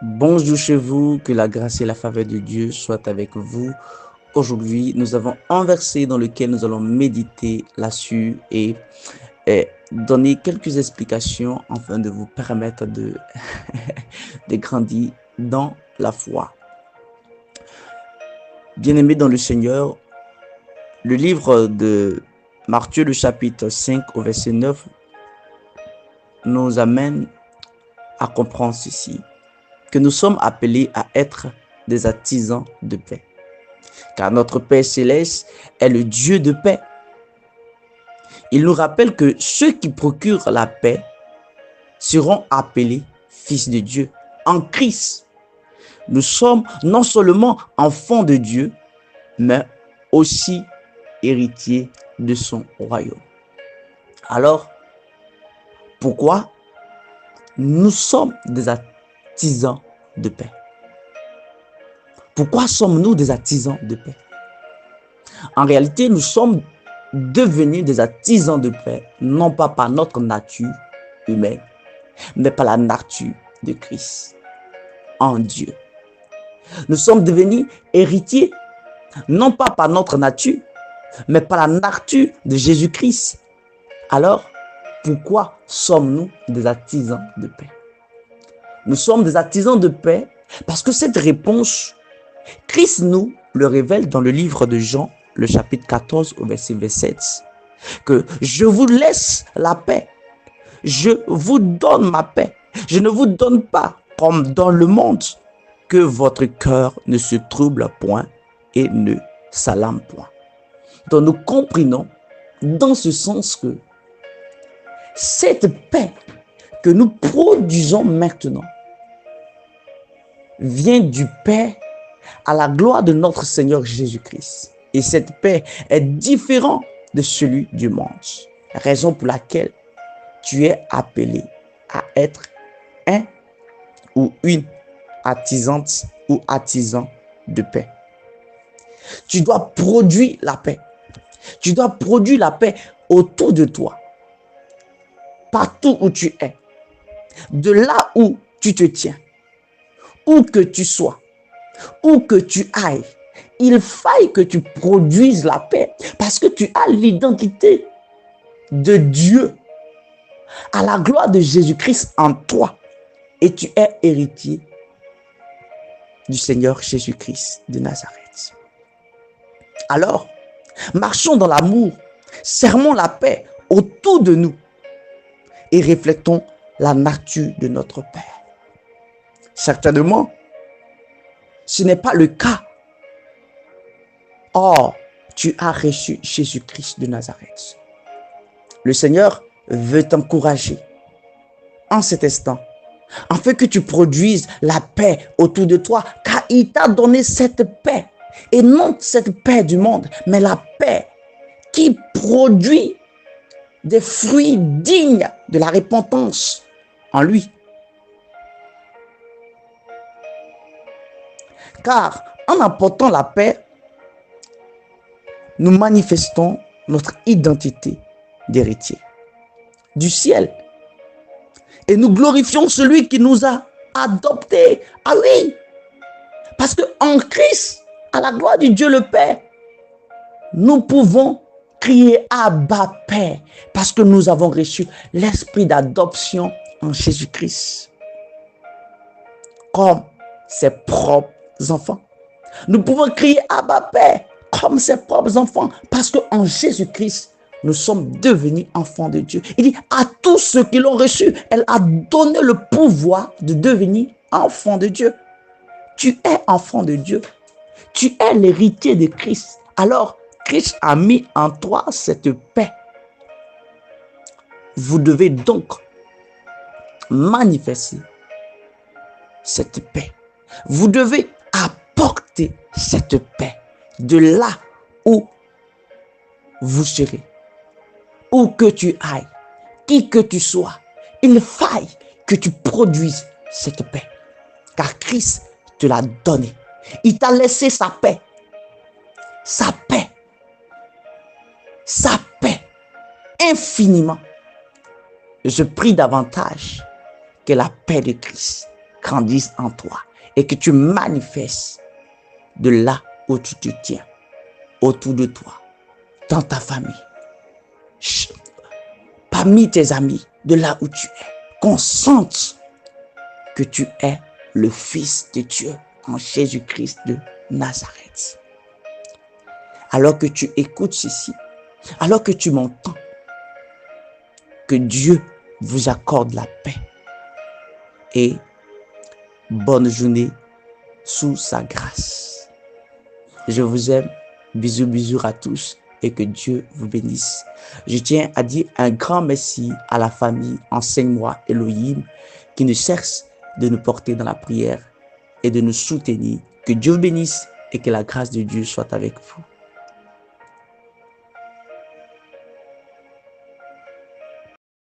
Bonjour chez vous, que la grâce et la faveur de Dieu soient avec vous. Aujourd'hui, nous avons un verset dans lequel nous allons méditer là-dessus et donner quelques explications afin de vous permettre de grandir dans la foi. Bien-aimés dans le Seigneur, le livre de Matthieu, le chapitre 5 au verset 9, nous amène à comprendre ceci, que nous sommes appelés à être des artisans de paix. Car notre Père céleste est le Dieu de paix. Il nous rappelle que ceux qui procurent la paix seront appelés fils de Dieu en Christ. Nous sommes non seulement enfants de Dieu, mais aussi héritiers de son royaume. Alors, pourquoi nous sommes des artisans de paix? Pourquoi sommes-nous des artisans de paix? En réalité, nous sommes devenus des artisans de paix, non pas par notre nature humaine, mais par la nature de Christ en Dieu. Nous sommes devenus héritiers, non pas par notre nature, mais par la nature de Jésus-Christ. Alors, pourquoi sommes-nous des artisans de paix? Nous sommes des artisans de paix parce que cette réponse, Christ nous le révèle dans le livre de Jean, le chapitre 14 au verset 27, que je vous laisse la paix, je vous donne ma paix, je ne vous donne pas comme dans le monde, que votre cœur ne se trouble point et ne s'alarme point. Donc nous comprenons dans ce sens que cette paix que nous produisons maintenant vient du Père à la gloire de notre Seigneur Jésus-Christ. Et cette paix est différente de celui du monde. Raison pour laquelle tu es appelé à être un ou une artisante ou artisan de paix. Tu dois produire la paix. Tu dois produire la paix autour de toi. Partout où tu es. De là où tu te tiens. Où que tu sois. Où que tu ailles. Il faille que tu produises la paix. Parce que tu as l'identité de Dieu. À la gloire de Jésus-Christ en toi. Et tu es héritier du Seigneur Jésus-Christ de Nazareth. Alors, marchons dans l'amour, sermons la paix autour de nous et reflétons la nature de notre Père. Certainement, ce n'est pas le cas. Or, tu as reçu Jésus-Christ de Nazareth. Le Seigneur veut t'encourager en cet instant, afin que tu produises la paix autour de toi, car il t'a donné cette paix. Et non cette paix du monde, mais la paix qui produit des fruits dignes de la repentance en lui. Car en apportant la paix, nous manifestons notre identité d'héritier du ciel. Et nous glorifions celui qui nous a adoptés. Ah oui, parce qu'en Christ, à la gloire du Dieu le Père, nous pouvons crier Abba Père, parce que nous avons reçu l'esprit d'adoption en Jésus-Christ comme ses propres enfants. Nous pouvons crier Abba Père comme ses propres enfants, parce qu'en Jésus-Christ, nous sommes devenus enfants de Dieu. Il dit à tous ceux qui l'ont reçu, elle a donné le pouvoir de devenir enfants de Dieu. Tu es enfant de Dieu. Tu es l'héritier de Christ. Alors, Christ a mis en toi cette paix. Vous devez donc manifester cette paix. Vous devez apporter cette paix de là où vous serez. Où que tu ailles, qui que tu sois, il faille que tu produises cette paix. Car Christ te l'a donné. Il t'a laissé sa paix. Sa paix. Sa paix. Infiniment. Je prie davantage que la paix de Christ grandisse en toi et que tu manifestes de là où tu te tiens, autour de toi, dans ta famille, parmi tes amis, de là où tu es, qu'on sente que tu es le Fils de Dieu en Jésus-Christ de Nazareth. Alors que tu écoutes ceci, alors que tu m'entends, que Dieu vous accorde la paix et bonne journée sous sa grâce. Je vous aime. Bisous, bisous à tous et que Dieu vous bénisse. Je tiens à dire un grand merci à la famille Enseigne-moi Elohim qui ne cesse de nous porter dans la prière et de nous soutenir. Que Dieu vous bénisse et que la grâce de Dieu soit avec vous.